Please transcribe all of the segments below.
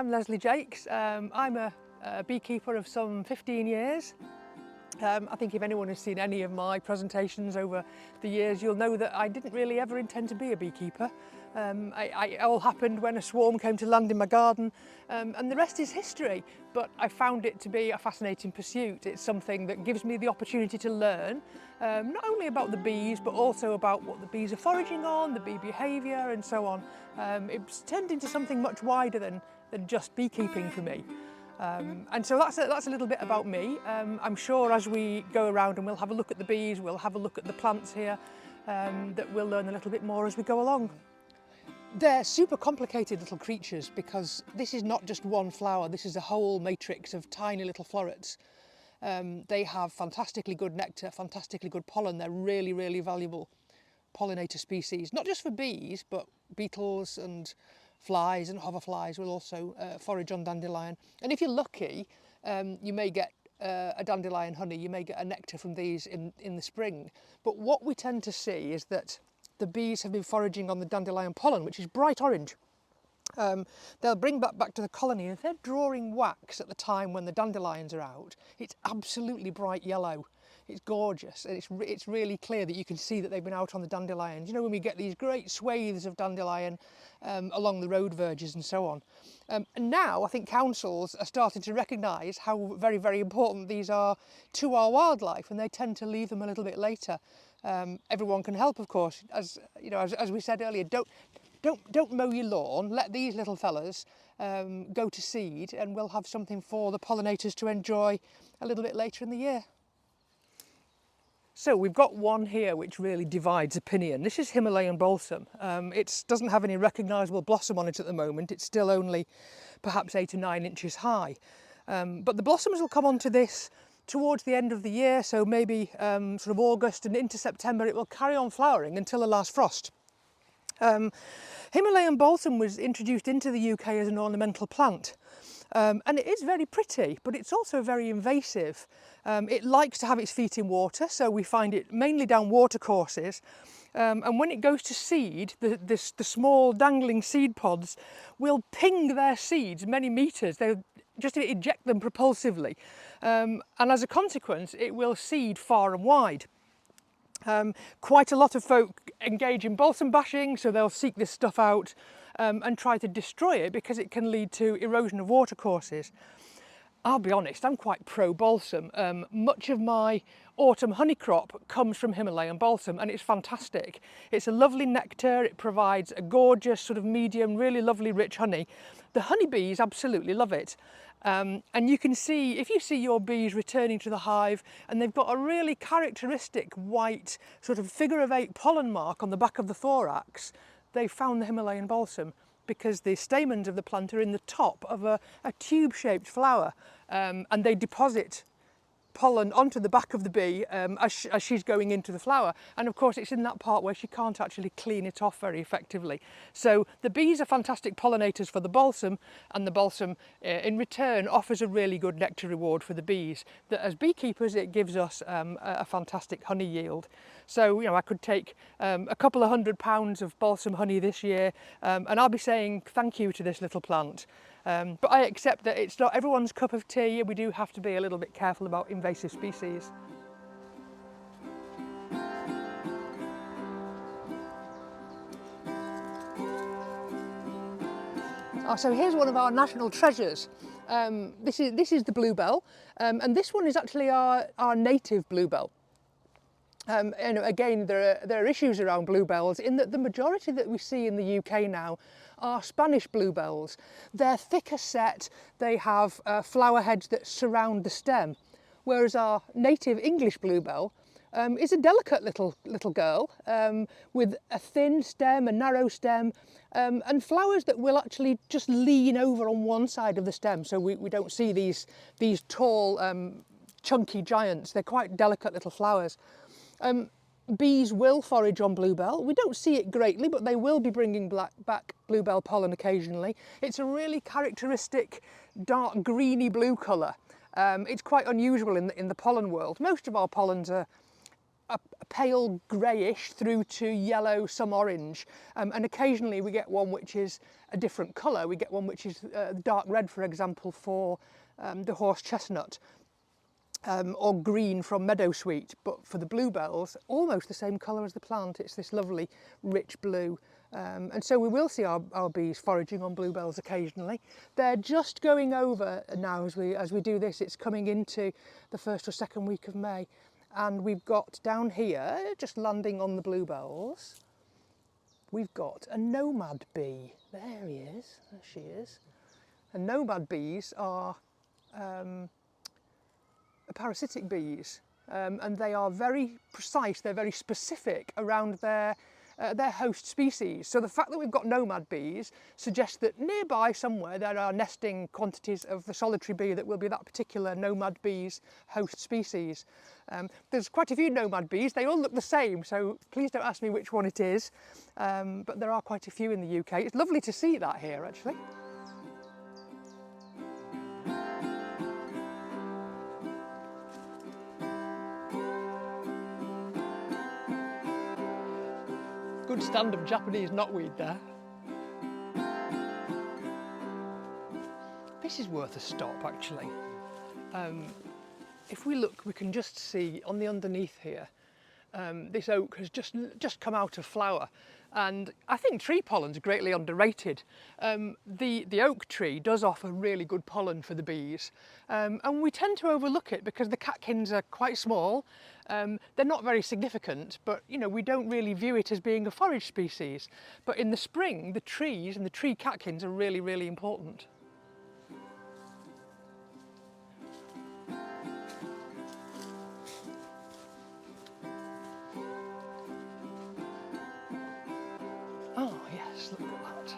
I'm Lesley Jacques. I'm a beekeeper of some 15 years. I think if anyone has seen any of my presentations over the years, you'll know that I didn't really ever intend to be a beekeeper. It all happened when a swarm came to land in my garden, and the rest is history. But I found it to be a fascinating pursuit. It's something that gives me the opportunity to learn, not only about the bees, but also about what the bees are foraging on, the bee behaviour and so on. It's turned into something much wider than just beekeeping for me. And so that's a little bit about me. I'm sure as we go around and we'll have a look at the bees, we'll have a look at the plants here, that we'll learn a little bit more as we go along. They're super complicated little creatures because this is not just one flower, this is a whole matrix of tiny little florets. They have fantastically good nectar, fantastically good pollen. They're really, really valuable pollinator species, not just for bees, but beetles and flies and hoverflies will also forage on dandelion. And if you're lucky, you may get a dandelion honey, you may get a nectar from these in the spring. But what we tend to see is that the bees have been foraging on the dandelion pollen, which is bright orange. They'll bring that back to the colony, and if they're drawing wax at the time when the dandelions are out, it's absolutely bright yellow. It's gorgeous, and it's really clear that you can see that they've been out on the dandelions. You know, when we get these great swathes of dandelion along the road verges and so on. And now I think councils are starting to recognise how very, very important these are to our wildlife, and they tend to leave them a little bit later. Everyone can help, of course. As you know, as we said earlier, don't mow your lawn. Let these little fellas go to seed, and we'll have something for the pollinators to enjoy a little bit later in the year. So we've got one here which really divides opinion. This is Himalayan Balsam. It doesn't have any recognisable blossom on it at the moment. It's still only perhaps 8 or 9 inches high. But the blossoms will come onto this towards the end of the year, so maybe sort of August and into September. It will carry on flowering until the last frost. Himalayan Balsam was introduced into the UK as an ornamental plant. And it is very pretty, but it's also very invasive. It likes to have its feet in water, so we find it mainly down watercourses. And when it goes to seed, the small dangling seed pods will ping their seeds many metres. They'll just eject them propulsively. And as a consequence, it will seed far and wide. Quite a lot of folk engage in balsam bashing, so they'll seek this stuff out and try to destroy it because it can lead to erosion of watercourses. I'll be honest, I'm quite pro-balsam. Much of my autumn honey crop comes from Himalayan Balsam, and it's fantastic. It's a lovely nectar, it provides a gorgeous sort of medium, really lovely rich honey. The honeybees absolutely love it. And you can see, if you see your bees returning to the hive and they've got a really characteristic white sort of figure of 8 pollen mark on the back of the thorax, they've found the Himalayan Balsam, because the stamens of the plant are in the top of a tube-shaped flower, and they deposit pollen onto the back of the bee as she's going into the flower. And of course it's in that part where she can't actually clean it off very effectively. So the bees are fantastic pollinators for the balsam, and the balsam in return offers a really good nectar reward for the bees. That as beekeepers it gives us a fantastic honey yield. So, you know, I could take a couple of £100 of balsam honey this year, and I'll be saying thank you to this little plant. But I accept that it's not everyone's cup of tea, and we do have to be a little bit careful about invasive species. So here's one of our national treasures. This is the bluebell, and this one is actually our native bluebell. And again, there are issues around bluebells in that the majority that we see in the UK now are Spanish bluebells. They're thicker set, they have flower heads that surround the stem, whereas our native English bluebell is a delicate little girl with a thin stem, a narrow stem, and flowers that will actually just lean over on one side of the stem, so we don't see these tall chunky giants. They're quite delicate little flowers. Bees will forage on bluebell. We don't see it greatly, but they will be bringing back bluebell pollen occasionally. It's a really characteristic dark greeny blue colour. It's quite unusual in the pollen world. Most of our pollens are a pale greyish through to yellow, some orange, and occasionally we get one which is a different colour. We get one which is dark red, for example, for the horse chestnut, or green from meadowsweet, but for the bluebells, almost the same colour as the plant. It's this lovely rich blue. And so we will see our bees foraging on bluebells occasionally. They're just going over now as we do this. It's coming into the first or second week of May. And we've got down here, just landing on the bluebells, we've got a nomad bee. There he is, there she is. And nomad bees are parasitic bees, and they are very precise, they're very specific around their host species. So the fact that we've got nomad bees suggests that nearby somewhere there are nesting quantities of the solitary bee that will be that particular nomad bee's host species. There's quite a few nomad bees, they all look the same, so please don't ask me which one it is, but there are quite a few in the UK. It's lovely to see that here actually. Good stand-up Japanese knotweed there. This is worth a stop actually. If we look, we can just see on the underneath here, this oak has just come out of flower, and I think tree pollen's greatly underrated. The oak tree does offer really good pollen for the bees, and we tend to overlook it because the catkins are quite small. They're not very significant, but you know, we don't really view it as being a forage species. But in the spring, the trees and the tree catkins are really, really important. Oh yes, look at that.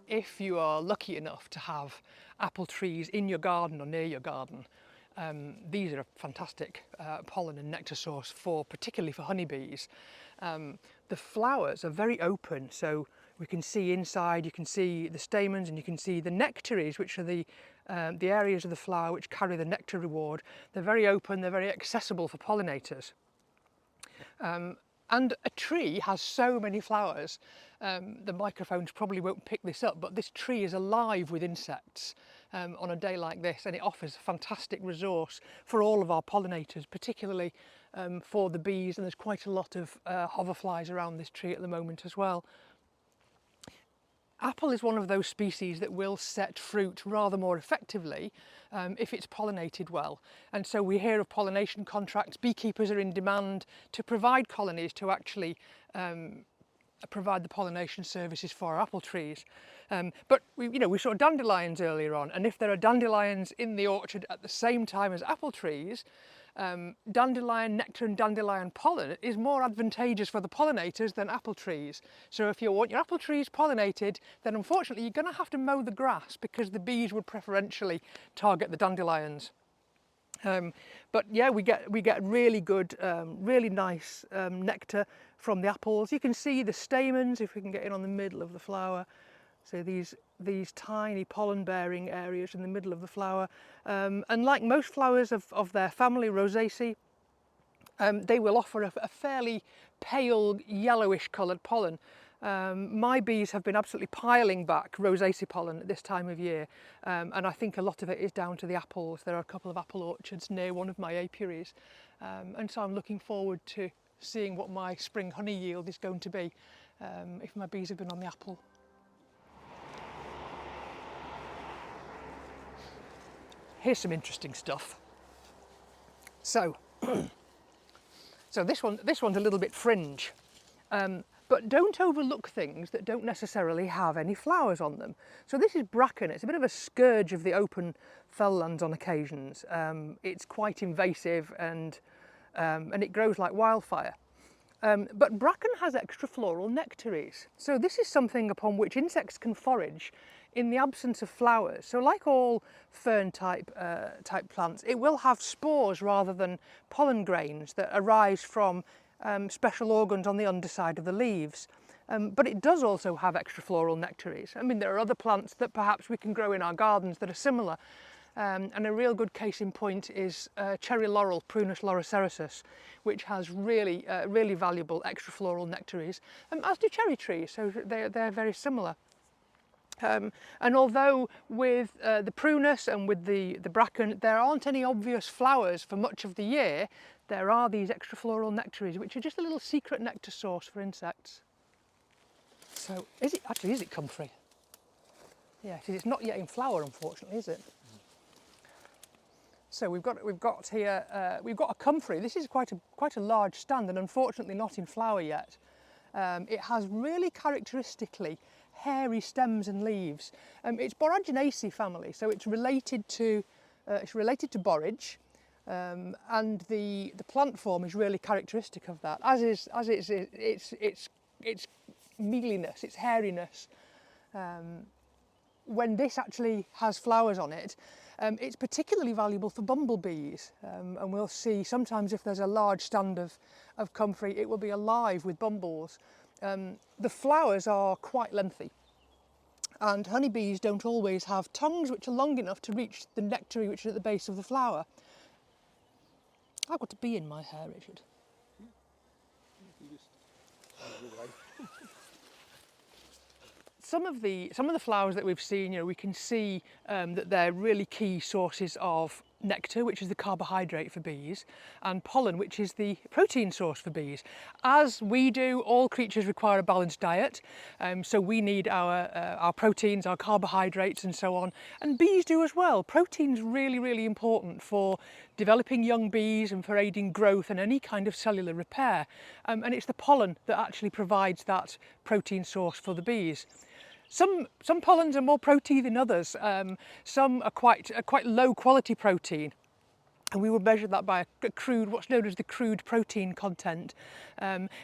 If you are lucky enough to have apple trees in your garden or near your garden, these are a fantastic pollen and nectar source particularly for honeybees. The flowers are very open, so we can see inside, you can see the stamens and you can see the nectaries, which are the areas of the flower which carry the nectar reward. They're very open, they're very accessible for pollinators. And a tree has so many flowers. The microphones probably won't pick this up, but this tree is alive with insects on a day like this, and it offers a fantastic resource for all of our pollinators, particularly for the bees, and there's quite a lot of hoverflies around this tree at the moment as well. Apple is one of those species that will set fruit rather more effectively if it's pollinated well. And so we hear of pollination contracts. Beekeepers are in demand to provide colonies to actually provide the pollination services for our apple trees. But we saw dandelions earlier on, and if there are dandelions in the orchard at the same time as apple trees, dandelion nectar and dandelion pollen is more advantageous for the pollinators than apple trees. So if you want your apple trees pollinated, then unfortunately you're going to have to mow the grass because the bees would preferentially target the dandelions. But yeah, we get really good, really nice nectar from the apples. You can see the stamens if we can get in on the middle of the flower. So these tiny pollen-bearing areas in the middle of the flower, and like most flowers of their family, Rosaceae, they will offer a fairly pale yellowish coloured pollen. My bees have been absolutely piling back Rosaceae pollen at this time of year, and I think a lot of it is down to the apples. There are a couple of apple orchards near one of my apiaries, and so I'm looking forward to seeing what my spring honey yield is going to be if my bees have been on the apple. Here's some interesting stuff. So, this one's a little bit fringe, but don't overlook things that don't necessarily have any flowers on them. So this is bracken. It's a bit of a scourge of the open felllands on occasions. It's quite invasive and it grows like wildfire. But bracken has extrafloral nectaries. So this is something upon which insects can forage in the absence of flowers. So like all fern type plants, it will have spores rather than pollen grains that arise from special organs on the underside of the leaves. but it does also have extrafloral nectaries. I mean, there are other plants that perhaps we can grow in our gardens that are similar. And a real good case in point is cherry laurel, Prunus laurocerasus, which has really, really valuable extrafloral nectaries, as do cherry trees, so they're very similar. And although with the Prunus and with the Bracken, there aren't any obvious flowers for much of the year, there are these extrafloral nectaries, which are just a little secret nectar source for insects. So, is it Comfrey? Yes, it's not yet in flower, unfortunately, is it? So we've got here a Comfrey. This is quite a large stand, and unfortunately not in flower yet. It has really characteristically hairy stems and leaves. It's Boraginaceae family, so it's related to borage, and the plant form is really characteristic of that. As is its mealiness, its hairiness. When this actually has flowers on it, it's particularly valuable for bumblebees, and we'll see sometimes if there's a large stand of comfrey, it will be alive with bumbles. The flowers are quite lengthy, and honeybees don't always have tongues which are long enough to reach the nectary which is at the base of the flower. I've got a bee in my hair, Richard. Some of the flowers that we've seen, we can see that they're really key sources of nectar, which is the carbohydrate for bees, and pollen, which is the protein source for bees. As we do, all creatures require a balanced diet, so we need our proteins, our carbohydrates and so on, and bees do as well. Protein's really, really important for developing young bees and for aiding growth and any kind of cellular repair, and it's the pollen that actually provides that protein source for the bees. Some pollens are more protein than others. Some are quite low quality protein, and we would measure that by what's known as the crude protein content.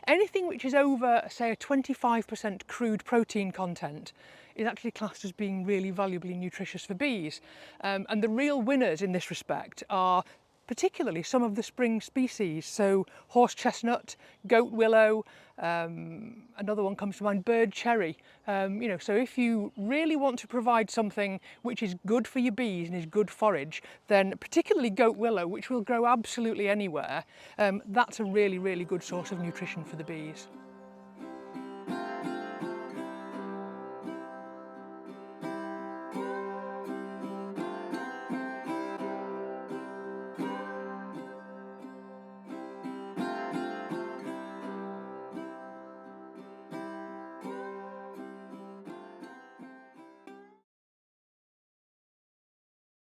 Anything which is over, say, a 25% crude protein content is actually classed as being really valuably nutritious for bees. And the real winners in this respect are particularly some of the spring species, so horse chestnut, goat willow, another one comes to mind, bird cherry. So if you really want to provide something which is good for your bees and is good forage, then particularly goat willow, which will grow absolutely anywhere, that's a really, really good source of nutrition for the bees.